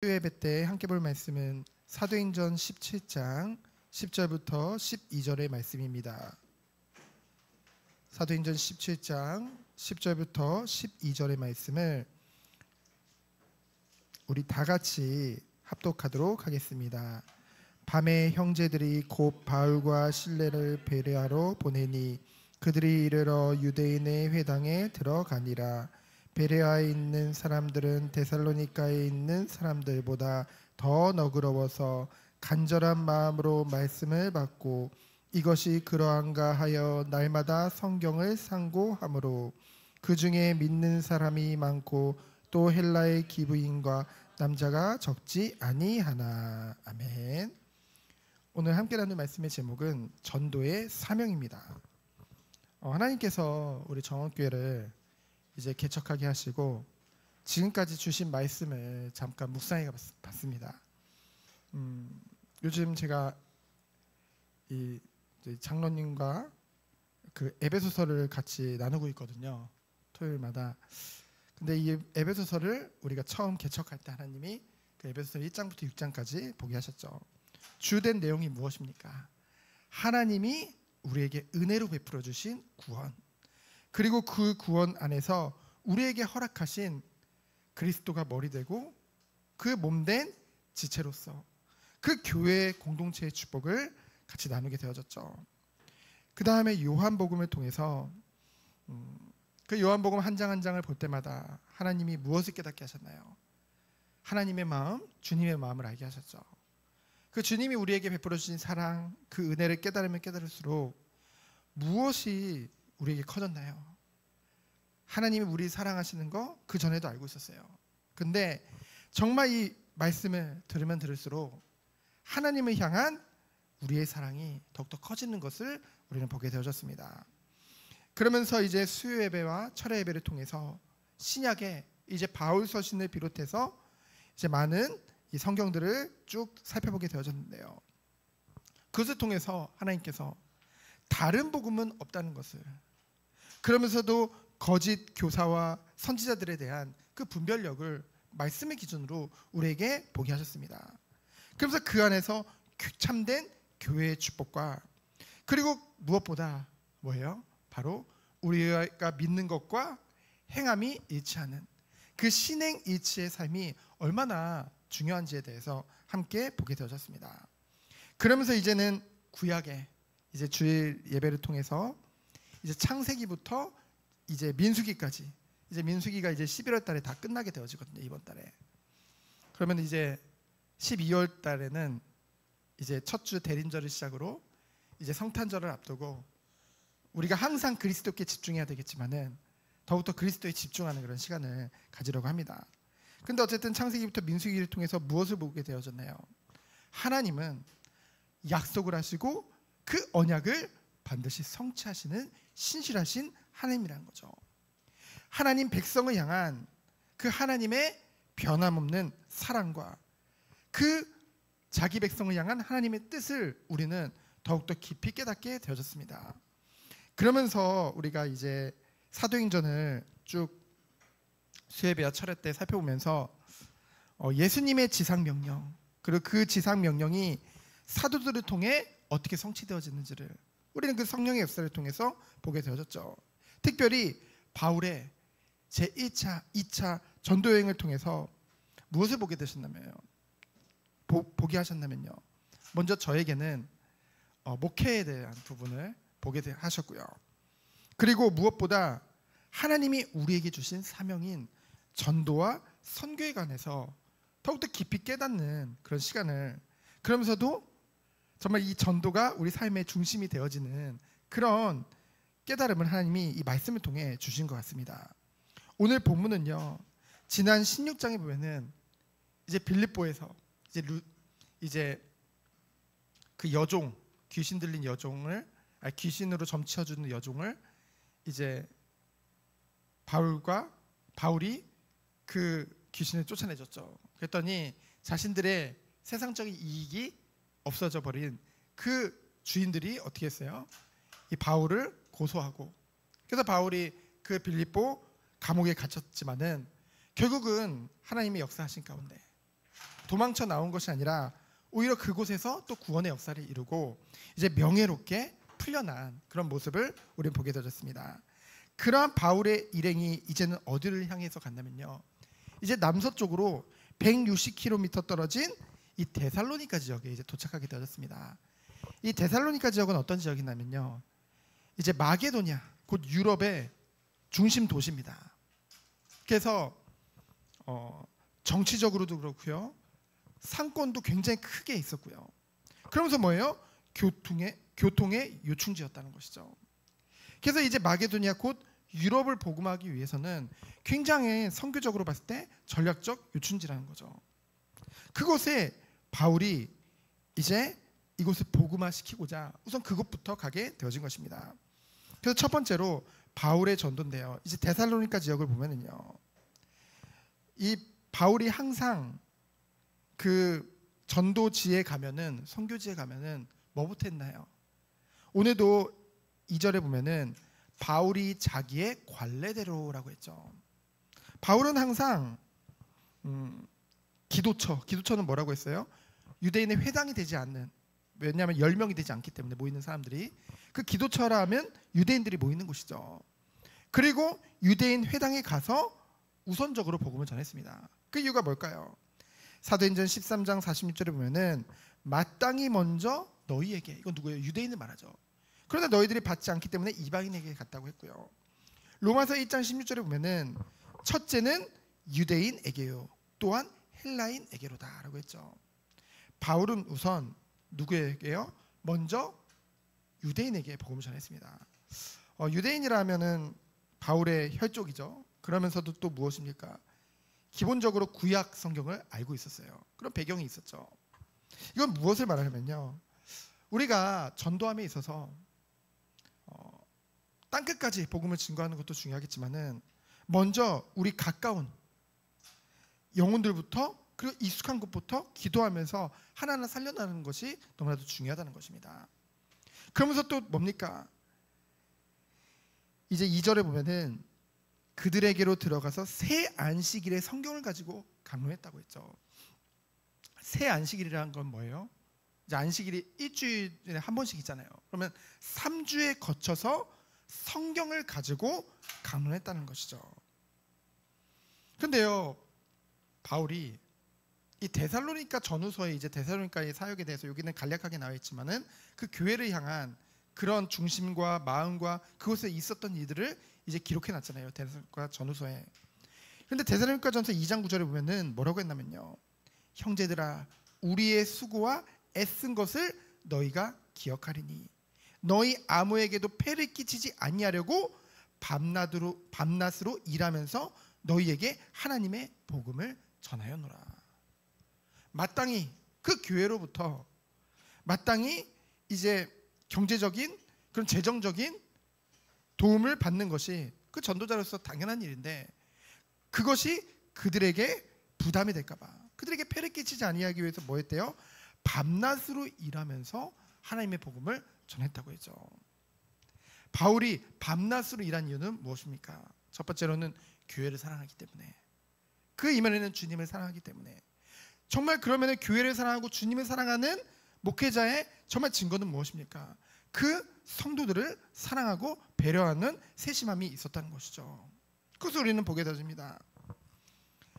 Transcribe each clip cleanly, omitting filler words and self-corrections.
예배 때 함께 볼 말씀은 사도행전 17장 10절부터 12절의 말씀입니다. 사도행전 17장 10절부터 12절의 말씀을 우리 다 같이 합독하도록 하겠습니다. 밤에 형제들이 곧 바울과 실레를 베레아로 보내니 그들이 이르러 유대인의 회당에 들어가니라. 베레아에 있는 사람들은 데살로니가에 있는 사람들보다 더 너그러워서 간절한 마음으로 말씀을 받고 이것이 그러한가 하여 날마다 성경을 상고하므로 그 중에 믿는 사람이 많고 또 헬라의 기브인과 남자가 적지 아니하나. 아멘. 오늘 함께 나눌 말씀의 제목은 전도의 사명입니다. 하나님께서 우리 정원교회를 이제 개척하게 하시고 지금까지 주신 말씀을 잠깐 묵상해 봤습니다. 요즘 제가 이 장로님과 그 에베소서를 같이 나누고 있거든요. 토요일마다. 근데 이 에베소서를 우리가 처음 개척할 때 하나님이 그 에베소서 1장부터 6장까지 보게 하셨죠. 주된 내용이 무엇입니까? 하나님이 우리에게 은혜로 베풀어 주신 구원, 그리고 그 구원 안에서 우리에게 허락하신 그리스도가 머리 되고 그 몸된 지체로서 그 교회의 공동체의 축복을 같이 나누게 되어졌죠. 그 다음에 요한복음을 통해서 그 요한복음 한 장 한 장을 볼 때마다 하나님이 무엇을 깨닫게 하셨나요? 하나님의 마음, 주님의 마음을 알게 하셨죠. 그 주님이 우리에게 베풀어 주신 사랑, 그 은혜를 깨달으면 깨달을수록 무엇이 우리에게 커졌나요? 하나님이 우리 사랑하시는 거 그 전에도 알고 있었어요. 근데 정말 이 말씀을 들으면 들을수록 하나님을 향한 우리의 사랑이 더욱더 커지는 것을 우리는 보게 되어졌습니다. 그러면서 이제 수요 예배와 철회 예배를 통해서 신약에 이제 바울 서신을 비롯해서 이제 많은 이 성경들을 쭉 살펴보게 되어졌는데요. 그것을 통해서 하나님께서 다른 복음은 없다는 것을, 그러면서도 거짓 교사와 선지자들에 대한 그 분별력을 말씀의 기준으로 우리에게 보게 하셨습니다. 그러면서 그 안에서 참된 교회의 축복과, 그리고 무엇보다 뭐예요? 바로 우리가 믿는 것과 행함이 일치하는 그 신행 일치의 삶이 얼마나 중요한지에 대해서 함께 보게 되어졌습니다. 그러면서 이제는 구약의 이제 주일 예배를 통해서 이제 창세기부터 이제 민수기까지, 이제 민수기가 이제 11월 달에 다 끝나게 되어지거든요. 이번 달에. 그러면 이제 12월 달에는 이제 첫 주 대림절을 시작으로 이제 성탄절을 앞두고 우리가 항상 그리스도께 집중해야 되겠지만은 더욱더 그리스도에 집중하는 그런 시간을 가지려고 합니다. 근데 어쨌든 창세기부터 민수기를 통해서 무엇을 보게 되어졌나요? 하나님은 약속을 하시고 그 언약을 반드시 성취하시는 신실하신 하나님이라는 거죠. 하나님 백성을 향한 그 하나님의 변함없는 사랑과 그 자기 백성을 향한 하나님의 뜻을 우리는 더욱더 깊이 깨닫게 되어졌습니다. 그러면서 우리가 이제 사도행전을 쭉 수예배와 철회 때 살펴보면서 예수님의 지상명령, 그리고 그 지상명령이 사도들을 통해 어떻게 성취되어지는지를 우리는 그 성령의 역사를 통해서 보게 되어졌죠. 특별히 바울의 제1차, 2차 전도여행을 통해서 무엇을 보게 되셨냐면요. 보게 하셨냐면요. 먼저 저에게는 목회에 대한 부분을 보게 하셨고요. 그리고 무엇보다 하나님이 우리에게 주신 사명인 전도와 선교에 관해서 더욱더 깊이 깨닫는 그런 시간을, 그러면서도 정말 이 전도가 우리 삶의 중심이 되어지는 그런 깨달음을 하나님이 이 말씀을 통해 주신 것 같습니다. 오늘 본문은요, 지난 16장에 보면은 이제 빌립보에서 이제 그 여종, 귀신 들린 여종을, 귀신으로 점치어주는 여종을 이제 바울이 그 귀신을 쫓아내줬죠. 그랬더니 자신들의 세상적인 이익이 없어져 버린 그 주인들이 어떻게 했어요? 이 바울을 고소하고, 그래서 바울이 그 빌립보 감옥에 갇혔지만은 결국은 하나님의 역사하신 가운데 도망쳐 나온 것이 아니라 오히려 그곳에서 또 구원의 역사를 이루고 이제 명예롭게 풀려난 그런 모습을 우리는 보게 되었습니다. 그러한 바울의 일행이 이제는 어디를 향해서 갔냐면요, 이제 남서쪽으로 160km 떨어진 이 데살로니가 지역에 이제 도착하게 되었습니다. 이 데살로니가 지역은 어떤 지역이냐면요, 이제 마게도냐, 곧 유럽의 중심 도시입니다. 그래서 정치적으로도 그렇고요, 상권도 굉장히 크게 있었고요. 그러면서 뭐예요? 교통의 요충지였다는 것이죠. 그래서 이제 마게도냐, 곧 유럽을 복음하기 위해서는 굉장히 선교적으로 봤을 때 전략적 요충지라는 거죠. 그곳에 바울이 이제 이곳을 복음화시키고자 우선 그곳부터 가게 되어진 것입니다. 그래서 첫 번째로 바울의 전도인데요, 이제 데살로니가 지역을 보면은요, 이 바울이 항상 그 전도지에 가면은, 선교지에 가면은 뭐부터 했나요? 오늘도 2절에 보면은 바울이 자기의 관례대로라고 했죠. 바울은 항상 기도처는 뭐라고 했어요? 유대인의 회당이 되지 않는, 왜냐하면 10명이 되지 않기 때문에 모이는 사람들이, 그 기도처라 하면 유대인들이 모이는 곳이죠. 그리고 유대인 회당에 가서 우선적으로 복음을 전했습니다. 그 이유가 뭘까요? 사도행전 13장 46절에 보면은 마땅히 먼저 너희에게, 이건 누구예요? 유대인을 말하죠. 그러나 너희들이 받지 않기 때문에 이방인에게 갔다고 했고요. 로마서 1장 16절에 보면은 첫째는 유대인에게요, 또한 헬라인에게로다라고 했죠. 바울은 우선 누구에게요? 먼저 유대인에게 복음을 전했습니다. 유대인이라면은 바울의 혈족이죠. 그러면서도 또 무엇입니까? 기본적으로 구약 성경을 알고 있었어요. 그런 배경이 있었죠. 이건 무엇을 말하냐면요, 우리가 전도함에 있어서 땅끝까지 복음을 증거하는 것도 중요하겠지만은 먼저 우리 가까운 영혼들부터, 그리고 익숙한 곳부터 기도하면서 하나하나 살려나가는 것이 너무나도 중요하다는 것입니다. 그러면서 또 뭡니까? 이제 2절에 보면은 그들에게로 들어가서 새 안식일의 성경을 가지고 강론했다고 했죠. 새 안식일이라는 건 뭐예요? 이제 안식일이 일주일에 한 번씩 있잖아요. 그러면 3주에 거쳐서 성경을 가지고 강론했다는 것이죠. 근데요, 바울이 이 데살로니가 전후서에 이제 데살로니가의 사역에 대해서 여기는 간략하게 나와 있지만은 그 교회를 향한 그런 중심과 마음과 그곳에 있었던 일들을 이제 기록해 놨잖아요, 데살로니가 전후서에. 그런데 데살로니가 전서 2장 9절에 보면은 뭐라고 했냐면요, 형제들아, 우리의 수고와 애쓴 것을 너희가 기억하리니 너희 아무에게도 폐를 끼치지 아니하려고 밤낮으로 일하면서 너희에게 하나님의 복음을 전하였노라. 마땅히 그 교회로부터 마땅히 이제 경제적인 그런 재정적인 도움을 받는 것이 그 전도자로서 당연한 일인데, 그것이 그들에게 부담이 될까봐, 그들에게 폐를 끼치지 아니하기 위해서 뭐 했대요? 밤낮으로 일하면서 하나님의 복음을 전했다고 했죠. 바울이 밤낮으로 일한 이유는 무엇입니까? 첫 번째로는 교회를 사랑하기 때문에, 그 이면에는 주님을 사랑하기 때문에. 정말 그러면 교회를 사랑하고 주님을 사랑하는 목회자의 정말 증거는 무엇입니까? 그 성도들을 사랑하고 배려하는 세심함이 있었다는 것이죠. 그것을 우리는 보게 되어집니다.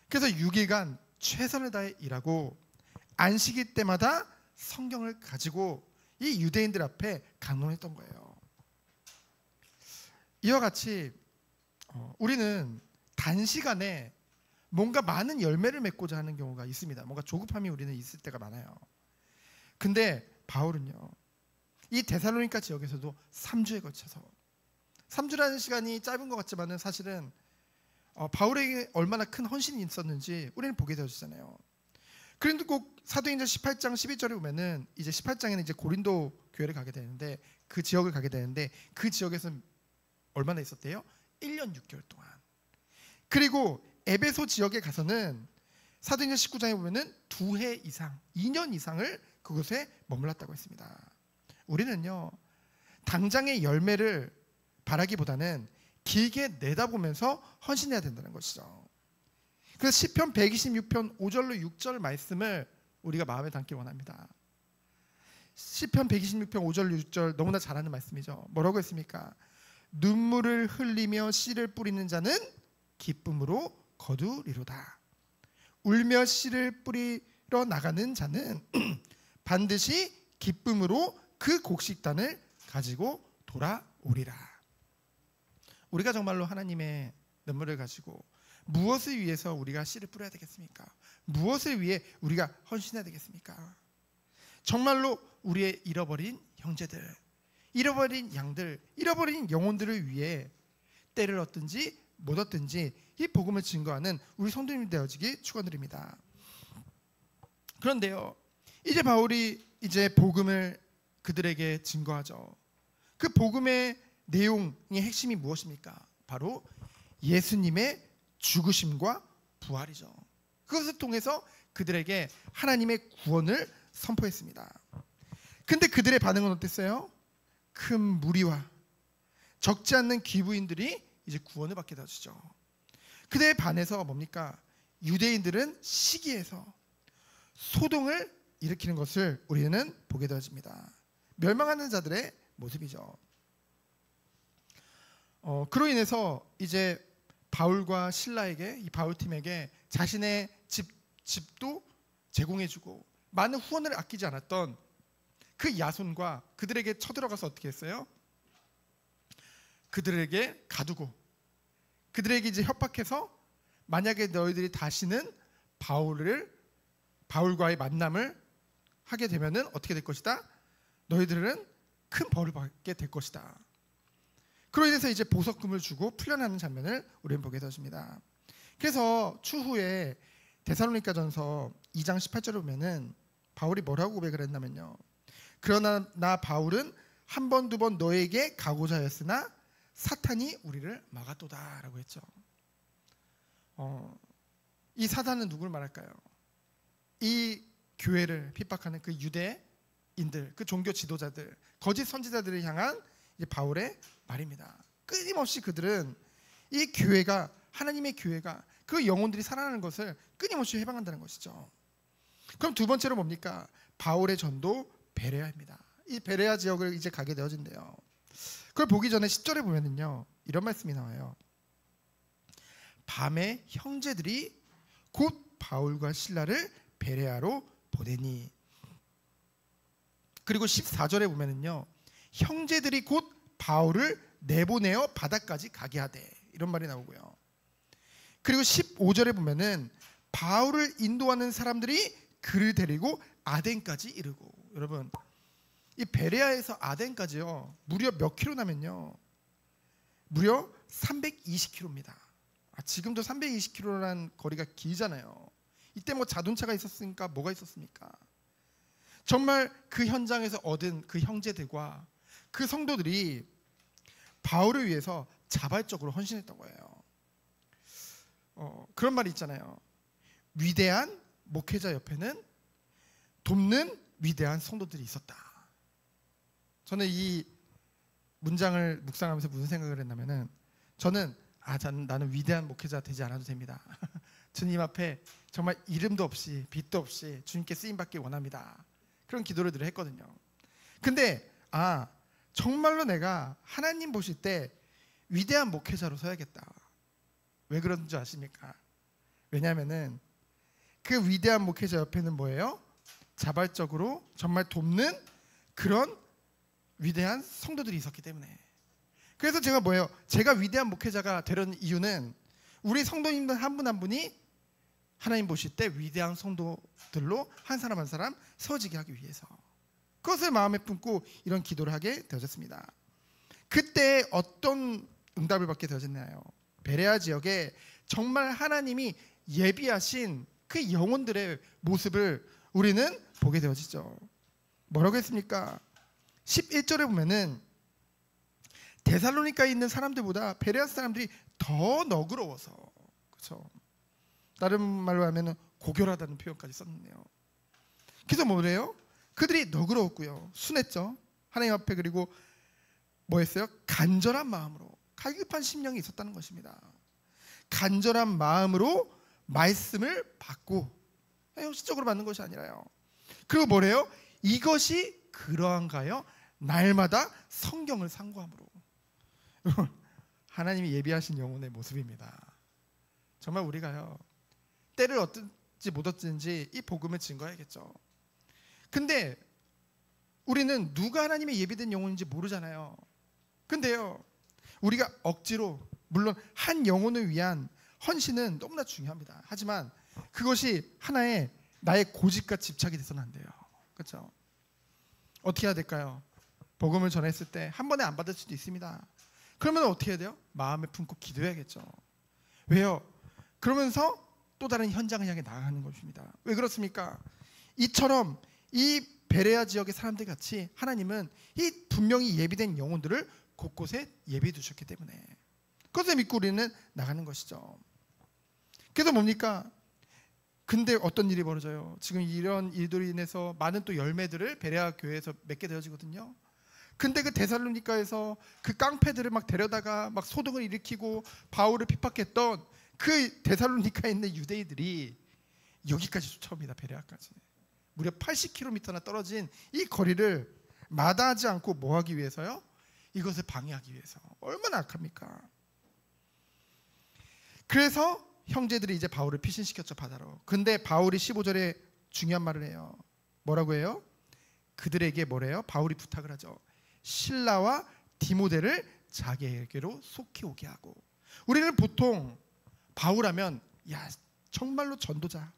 그래서 6일간 최선을 다해 일하고 안식일 때마다 성경을 가지고 이 유대인들 앞에 강론했던 거예요. 이와 같이 우리는 단시간에 뭔가 많은 열매를 맺고자 하는 경우가 있습니다. 뭔가 조급함이 우리는 있을 때가 많아요. 근데 바울은요, 이 데살로니가 지역에서도 3주에 거쳐서, 3주라는 시간이 짧은 것 같지만은 사실은 바울에게 얼마나 큰 헌신이 있었는지 우리는 보게 되어지잖아요. 그런데 꼭 사도행전 18장 12절에 보면은 이제 18장에는 이제 고린도 교회를 가게 되는데, 그 지역을 가게 되는데, 그 지역에서는 얼마나 있었대요? 1년 6개월 동안. 그리고 에베소 지역에 가서는 사도행전 19장에 보면은 2해 이상, 2년 이상을 그곳에 머물렀다고 했습니다. 우리는요, 당장의 열매를 바라기보다는 길게 내다보면서 헌신해야 된다는 것이죠. 그래서 시편 126편 5절로 6절 말씀을 우리가 마음에 담기 원합니다. 시편 126편 5절 6절 너무나 잘 아는 말씀이죠. 뭐라고 했습니까? 눈물을 흘리며 씨를 뿌리는 자는 기쁨으로 거두리로다. 울며 씨를 뿌리러 나가는 자는 반드시 기쁨으로 그 곡식단을 가지고 돌아오리라. 우리가 정말로 하나님의 눈물을 가지고 무엇을 위해서 우리가 씨를 뿌려야 되겠습니까? 무엇을 위해 우리가 헌신해야 되겠습니까? 정말로 우리의 잃어버린 형제들, 잃어버린 양들, 잃어버린 영혼들을 위해 때를 얻든지 못 얻든지 이 복음을 증거하는 우리 성도님이 되어지기 축원드립니다. 그런데요, 이제 바울이 이제 복음을 그들에게 증거하죠. 그 복음의 내용의 핵심이 무엇입니까? 바로 예수님의 죽으심과 부활이죠. 그것을 통해서 그들에게 하나님의 구원을 선포했습니다. 근데 그들의 반응은 어땠어요? 큰 무리와 적지 않는 귀부인들이 이제 구원을 받게 되어지죠. 그들에 반해서 뭡니까? 유대인들은 시기해서 소동을 일으키는 것을 우리는 보게 되어집니다. 멸망하는 자들의 모습이죠. 그로 인해서 이제 바울과 실라에게, 이 바울팀에게 자신의 집도 제공해주고 많은 후원을 아끼지 않았던 그 야손과 그들에게 쳐들어가서 어떻게 했어요? 그들에게 가두고 그들에게 이제 협박해서 만약에 너희들이 다시는 바울과의 만남을 하게 되면은 어떻게 될 것이다? 너희들은 큰 벌을 받게 될 것이다. 그로 인해서 이제 보석금을 주고 풀려나는 장면을 우리는 보게 되었습니다. 그래서 추후에 데살로니가전서 2장 18절에 보면은 바울이 뭐라고 고백을 했냐면요. 그러나 나 바울은 한 번 두 번 너에게 가고자 하였으나 사탄이 우리를 막았도다라고 했죠. 이 사탄은 누구를 말할까요? 이 교회를 핍박하는 그 유대인들, 그 종교 지도자들, 거짓 선지자들을 향한 이제 바울의 말입니다. 끊임없이 그들은 이 교회가, 하나님의 교회가, 그 영혼들이 살아나는 것을 끊임없이 해방한다는 것이죠. 그럼 두 번째로 뭡니까? 바울의 전도 베레아입니다. 이 베레아 지역을 이제 가게 되어진대요. 그걸 보기 전에 10절에 보면은요, 이런 말씀이 나와요. 밤에 형제들이 곧 바울과 실라를 베레아로 보내니. 그리고 14절에 보면은요, 형제들이 곧 바울을 내보내어 바다까지 가게 하되, 이런 말이 나오고요. 그리고 15절에 보면은 바울을 인도하는 사람들이 그를 데리고 아덴까지 이르고. 여러분, 이 베레아에서 아덴까지요, 무려 몇 킬로냐면요, 무려 320킬로입니다. 지금도 320킬로라는 거리가 길잖아요. 이때 뭐 자동차가 있었으니까 뭐가 있었습니까? 정말 그 현장에서 얻은 그 형제들과 그 성도들이 바울을 위해서 자발적으로 헌신했던 거예요. 그런 말이 있잖아요. 위대한 목회자 옆에는 돕는 위대한 성도들이 있었다. 저는 이 문장을 묵상하면서 무슨 생각을 했냐면은, 저는 나는 위대한 목회자 되지 않아도 됩니다. 주님 앞에 정말 이름도 없이 빛도 없이 주님께 쓰임받기 원합니다. 그런 기도를 늘 했거든요. 근데 정말로 내가 하나님 보실 때 위대한 목회자로 서야겠다. 왜 그런 줄 아십니까? 왜냐하면은 그 위대한 목회자 옆에는 뭐예요? 자발적으로 정말 돕는 그런 위대한 성도들이 있었기 때문에. 그래서 제가 위대한 목회자가 되려는 이유는 우리 성도님들 한 분 한 분이 하나님 보실 때 위대한 성도들로 한 사람 한 사람 세워지게 하기 위해서, 그것을 마음에 품고 이런 기도를 하게 되어졌습니다. 그때 어떤 응답을 받게 되어졌나요? 베레아 지역에 정말 하나님이 예비하신 그 영혼들의 모습을 우리는 보게 되어지죠. 뭐라고 했습니까? 11절에 보면은 데살로니카에 있는 사람들보다 베레아 사람들이 더 너그러워서, 그렇죠? 다른 말로 하면은 고결하다는 표현까지 썼네요. 그래서 뭐래요? 그들이 너그러웠고요, 순했죠. 하나님 앞에. 그리고 뭐했어요? 간절한 마음으로, 갈급한 심령이 있었다는 것입니다. 간절한 마음으로 말씀을 받고 형식적으로 받는 것이 아니라요. 그리고 뭐래요? 이것이 그러한가요? 날마다 성경을 상고함으로. 하나님이 예비하신 영혼의 모습입니다. 정말 우리가요, 때를 얻든지 못 얻든지 이 복음을 증거해야겠죠. 근데 우리는 누가 하나님의 예비된 영혼인지 모르잖아요. 근데요, 우리가 억지로, 물론 한 영혼을 위한 헌신은 너무나 중요합니다. 하지만 그것이 하나의 나의 고집과 집착이 돼서는 안 돼요. 그렇죠? 어떻게 해야 될까요? 복음을 전했을 때 한 번에 안 받을 수도 있습니다. 그러면 어떻게 해야 돼요? 마음에 품고 기도해야겠죠. 왜요? 그러면서 또 다른 현장을 향해 나아가는 것입니다. 왜 그렇습니까? 이처럼 이 베레아 지역의 사람들 같이 하나님은 이 분명히 예비된 영혼들을 곳곳에 예비해 두셨기 때문에 그것을 믿고 우리는 나가는 것이죠. 그래서 뭡니까? 근데 어떤 일이 벌어져요? 지금 이런 일들로 인해서 많은 또 열매들을 베레아 교회에서 맺게 되어지거든요. 근데 그 데살로니가에서 그 깡패들을 막 데려다가 막 소동을 일으키고 바울을 핍박했던 그 데살로니가에 있는 유대인들이 여기까지 쫓아옵니다. 베레아까지. 무려 80km나 떨어진 이 거리를 마다하지 않고 뭐 하기 위해서요? 이것을 방해하기 위해서. 얼마나 악합니까? 그래서 형제들이 이제 바울을 피신시켰죠, 바다로. 근데 바울이 15절에 중요한 말을 해요. 뭐라고 해요? 그들에게 뭐래요? 바울이 부탁을 하죠. 실라와 디모데를 자기에게로 속히 오게 하고. 우리는 보통 바울하면 야, 정말로 전도자,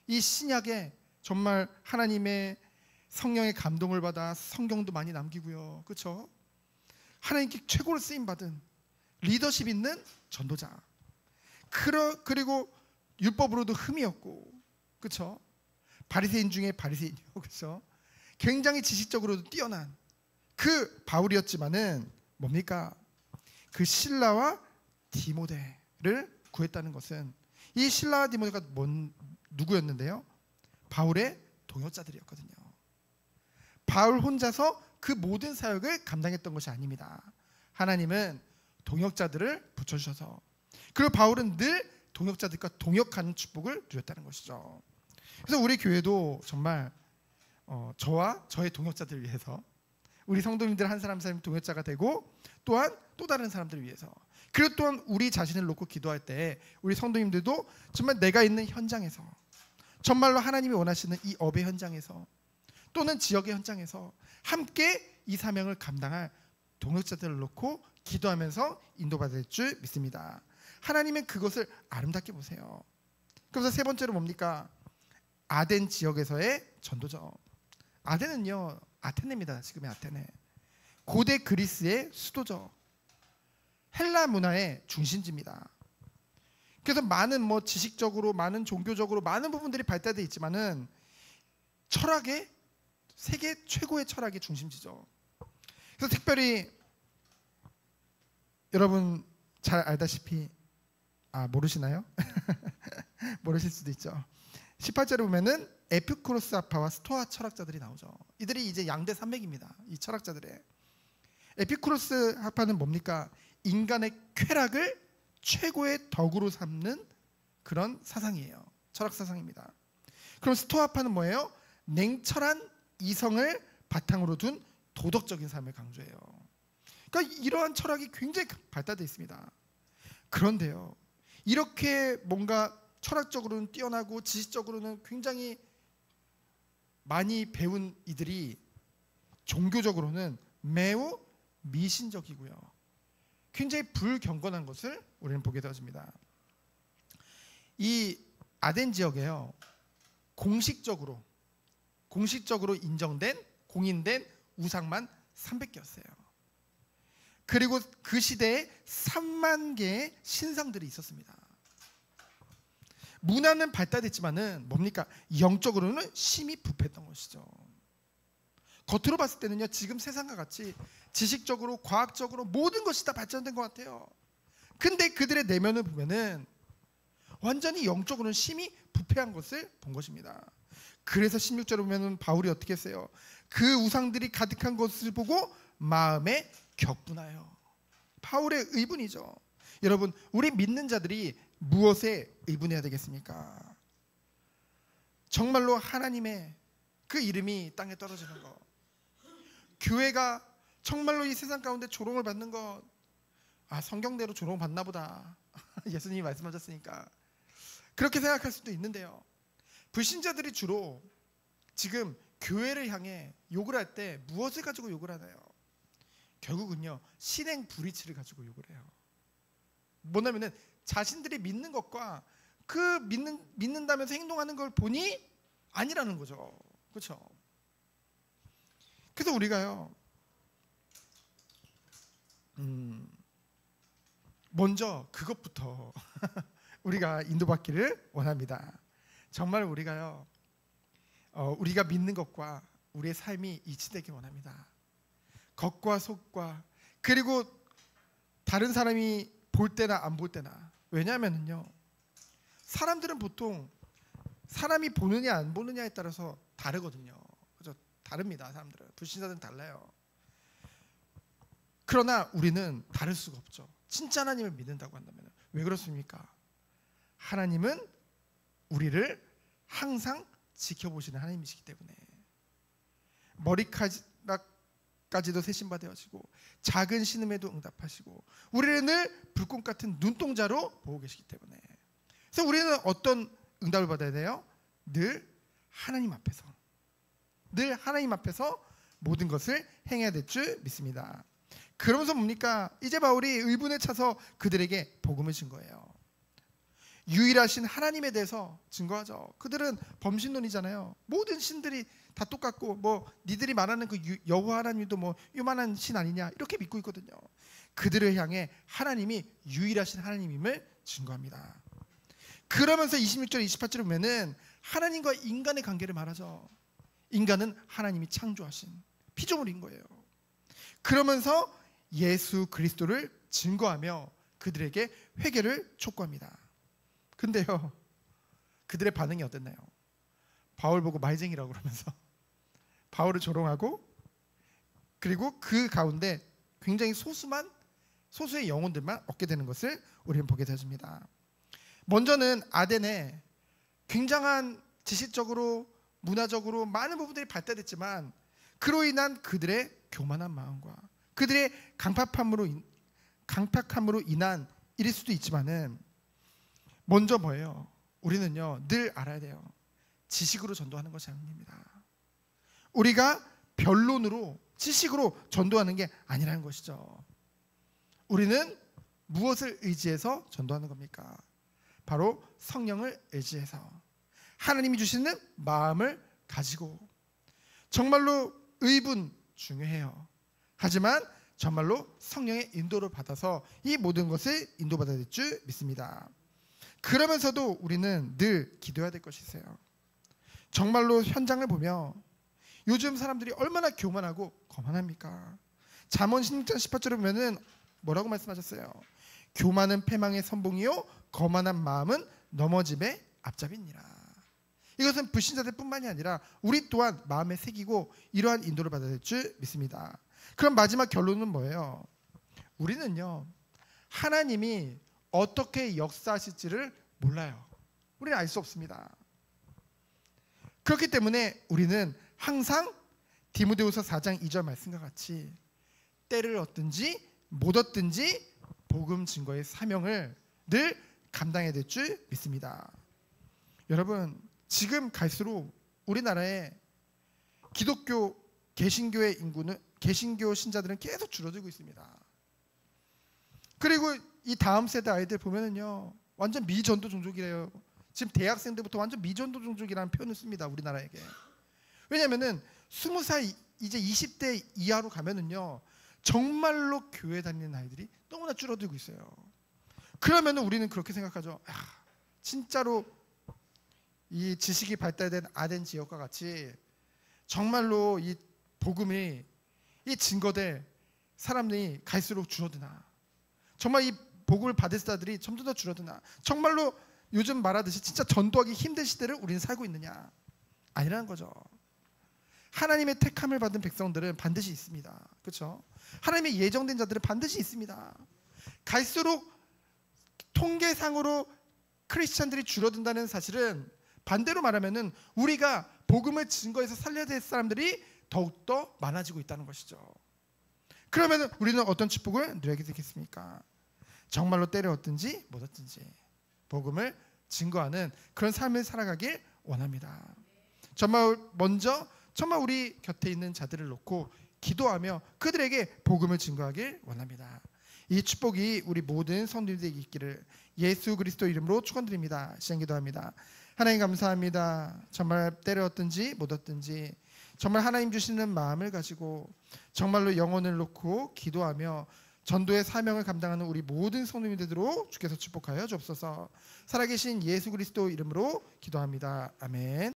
이 신약에 정말 하나님의 성령의 감동을 받아 성경도 많이 남기고요, 그렇죠? 하나님께 최고로 쓰임받은 리더십 있는 전도자. 그리고 율법으로도 흠이 없고, 그렇죠? 바리새인 중에 바리새인이요, 그렇죠? 굉장히 지식적으로도 뛰어난 그 바울이었지만은 뭡니까? 그 실라와 디모데를 구했다는 것은, 이 실라와 디모데가 누구였는데요? 바울의 동역자들이었거든요. 바울 혼자서 그 모든 사역을 감당했던 것이 아닙니다. 하나님은 동역자들을 붙여주셔서, 그리고 바울은 늘 동역자들과 동역하는 축복을 누렸다는 것이죠. 그래서 우리 교회도 정말 저와 저의 동역자들을 위해서, 우리 성도님들 한 사람 한 사람이 동역자가 되고, 또한 또 다른 사람들을 위해서, 그리고 또한 우리 자신을 놓고 기도할 때 우리 성도님들도 정말 내가 있는 현장에서, 정말로 하나님이 원하시는 이 업의 현장에서 또는 지역의 현장에서 함께 이 사명을 감당할 동역자들을 놓고 기도하면서 인도받을 줄 믿습니다. 하나님은 그것을 아름답게 보세요. 그래서 세 번째로 뭡니까? 아덴 지역에서의 전도죠. 아덴은요, 아테네입니다. 지금의 아테네. 고대 그리스의 수도죠. 헬라 문화의 중심지입니다. 그래서 많은 지식적으로, 많은 종교적으로 많은 부분들이 발달되어 있지만은 철학의, 세계 최고의 철학의 중심지죠. 그래서 특별히 여러분 잘 알다시피, 모르시나요? 모르실 수도 있죠. 18절에 보면은 에피쿠로스 학파와 스토아 철학자들이 나오죠. 이들이 이제 양대 산맥입니다. 이 철학자들의. 에피쿠로스 학파는 뭡니까? 인간의 쾌락을 최고의 덕으로 삼는 그런 사상이에요. 철학 사상입니다. 그럼 스토아파는 뭐예요? 냉철한 이성을 바탕으로 둔 도덕적인 삶을 강조해요. 그러니까 이러한 철학이 굉장히 발달되어 있습니다. 그런데요, 이렇게 뭔가 철학적으로는 뛰어나고 지식적으로는 굉장히 많이 배운 이들이 종교적으로는 매우 미신적이고요, 굉장히 불경건한 것을 우리는 보게 되어집니다. 이 아덴 지역에요, 공식적으로 인정된, 공인된 우상만 300개였어요. 그리고 그 시대에 3만 개의 신상들이 있었습니다. 문화는 발달했지만은 뭡니까? 영적으로는 심히 부패했던 것이죠. 겉으로 봤을 때는요, 지금 세상과 같이 지식적으로, 과학적으로 모든 것이 다 발전된 것 같아요. 근데 그들의 내면을 보면은 완전히 영적으로는 심히 부패한 것을 본 것입니다. 그래서 16절에 보면은 바울이 어떻게 했어요? 그 우상들이 가득한 것을 보고 마음에 격분하여. 바울의 의분이죠. 여러분, 우리 믿는 자들이 무엇에 의분해야 되겠습니까? 정말로 하나님의 그 이름이 땅에 떨어지는 것, 교회가 정말로 이 세상 가운데 조롱을 받는 것, 성경대로 조롱 받나 보다. 예수님이 말씀하셨으니까 그렇게 생각할 수도 있는데요, 불신자들이 주로 지금 교회를 향해 욕을 할 때 무엇을 가지고 욕을 하나요? 결국은요, 신행 불이치를 가지고 욕을 해요. 뭐냐면은 자신들이 믿는 것과 그 믿는다면서 행동하는 걸 보니 아니라는 거죠. 그렇죠? 그래서 우리가요, 먼저 그것부터 우리가 인도받기를 원합니다. 정말 우리가요, 우리가 믿는 것과 우리의 삶이 일치되길 원합니다. 겉과 속과, 그리고 다른 사람이 볼 때나 안 볼 때나. 왜냐하면요, 사람들은 보통 사람이 보느냐 안 보느냐에 따라서 다르거든요. 그죠? 다릅니다. 사람들은, 불신자들은 달라요. 그러나 우리는 다를 수가 없죠. 진짜 하나님을 믿는다고 한다면. 왜 그렇습니까? 하나님은 우리를 항상 지켜보시는 하나님이시기 때문에, 머리카락까지도 세심바 되어지고 작은 신음에도 응답하시고 우리를 늘 불꽃 같은 눈동자로 보고 계시기 때문에, 그래서 우리는 어떤 응답을 받아야 돼요? 늘 하나님 앞에서 모든 것을 행해야 될 줄 믿습니다. 그러면서 뭡니까? 이제 바울이 의분에 차서 그들에게 복음을 준 거예요. 유일하신 하나님에 대해서 증거하죠. 그들은 범신론이잖아요. 모든 신들이 다 똑같고, 뭐 니들이 말하는 그 여호와 하나님도 뭐 요만한 신 아니냐, 이렇게 믿고 있거든요. 그들을 향해 하나님이 유일하신 하나님임을 증거합니다. 그러면서 26절 28절에 보면은 하나님과 인간의 관계를 말하죠. 인간은 하나님이 창조하신 피조물인 거예요. 그러면서 예수 그리스도를 증거하며 그들에게 회개를 촉구합니다. 근데요, 그들의 반응이 어땠나요? 바울 보고 말쟁이라고 그러면서 바울을 조롱하고, 그리고 그 가운데 굉장히 소수의 영혼들만 얻게 되는 것을 우리는 보게 되어집니다. 먼저는 아덴에 굉장한 지식적으로 문화적으로 많은 부분들이 발달됐지만, 그로 인한 그들의 교만한 마음과 그들의 강팍함으로 인한 일일 수도 있지만은, 먼저 뭐예요? 우리는요, 늘 알아야 돼요. 지식으로 전도하는 것이 아닙니다. 우리가 변론으로, 지식으로 전도하는 게 아니라는 것이죠. 우리는 무엇을 의지해서 전도하는 겁니까? 바로 성령을 의지해서 하나님이 주시는 마음을 가지고. 정말로 의분 중요해요. 하지만 정말로 성령의 인도를 받아서 이 모든 것을 인도받아야 될 줄 믿습니다. 그러면서도 우리는 늘 기도해야 될 것이 있어요. 정말로 현장을 보며 요즘 사람들이 얼마나 교만하고 거만합니까? 잠언 16장 18절에 보면은 뭐라고 말씀하셨어요? 교만은 패망의 선봉이요 거만한 마음은 넘어짐의 앞잡이니라. 이것은 불신자들 뿐만이 아니라 우리 또한 마음에 새기고 이러한 인도를 받아야 될 줄 믿습니다. 그럼 마지막 결론은 뭐예요? 우리는요, 하나님이 어떻게 역사하실지를 몰라요. 우리는 알 수 없습니다. 그렇기 때문에 우리는 항상 디모데후서 4장 2절 말씀과 같이 때를 얻든지 못 얻든지 복음 증거의 사명을 늘 감당해야 될 줄 믿습니다. 여러분, 지금 갈수록 우리나라의 기독교 개신교의 인구는, 개신교 신자들은 계속 줄어들고 있습니다. 그리고 이 다음 세대 아이들 보면은요, 완전 미전도 종족이래요. 지금 대학생들부터 완전 미전도 종족이라는 표현을 씁니다, 우리나라에게. 왜냐면은 20살 이제 20대 이하로 가면은요, 정말로 교회 다니는 아이들이 너무나 줄어들고 있어요. 그러면은 우리는 그렇게 생각하죠. 진짜로 이 지식이 발달된 아덴 지역과 같이 정말로 이 복음이, 이 증거될 사람들이 갈수록 줄어드나, 정말 이 복음을 받을 자들이 점점 더 줄어드나, 정말로 요즘 말하듯이 진짜 전도하기 힘든 시대를 우리는 살고 있느냐? 아니라는 거죠. 하나님의 택함을 받은 백성들은 반드시 있습니다. 그렇죠? 하나님의 예정된 자들은 반드시 있습니다. 갈수록 통계상으로 크리스찬들이 줄어든다는 사실은 반대로 말하면은 우리가 복음을 증거해서 살려야 될 사람들이 더욱더 많아지고 있다는 것이죠. 그러면 우리는 어떤 축복을 누리게 되겠습니까? 정말로 때를 얻든지 못 얻든지 복음을 증거하는 그런 삶을 살아가길 원합니다. 정말 우리 곁에 있는 자들을 놓고 기도하며 그들에게 복음을 증거하길 원합니다. 이 축복이 우리 모든 성도들에게 있기를 예수 그리스도 이름으로 축원드립니다. 시간 기도합니다. 하나님 감사합니다. 정말 때를 얻든지 못 얻든지 정말 하나님 주시는 마음을 가지고 정말로 영혼을 놓고 기도하며 전도의 사명을 감당하는 우리 모든 성도님들 되도록 주께서 축복하여 주옵소서. 살아계신 예수 그리스도 이름으로 기도합니다. 아멘.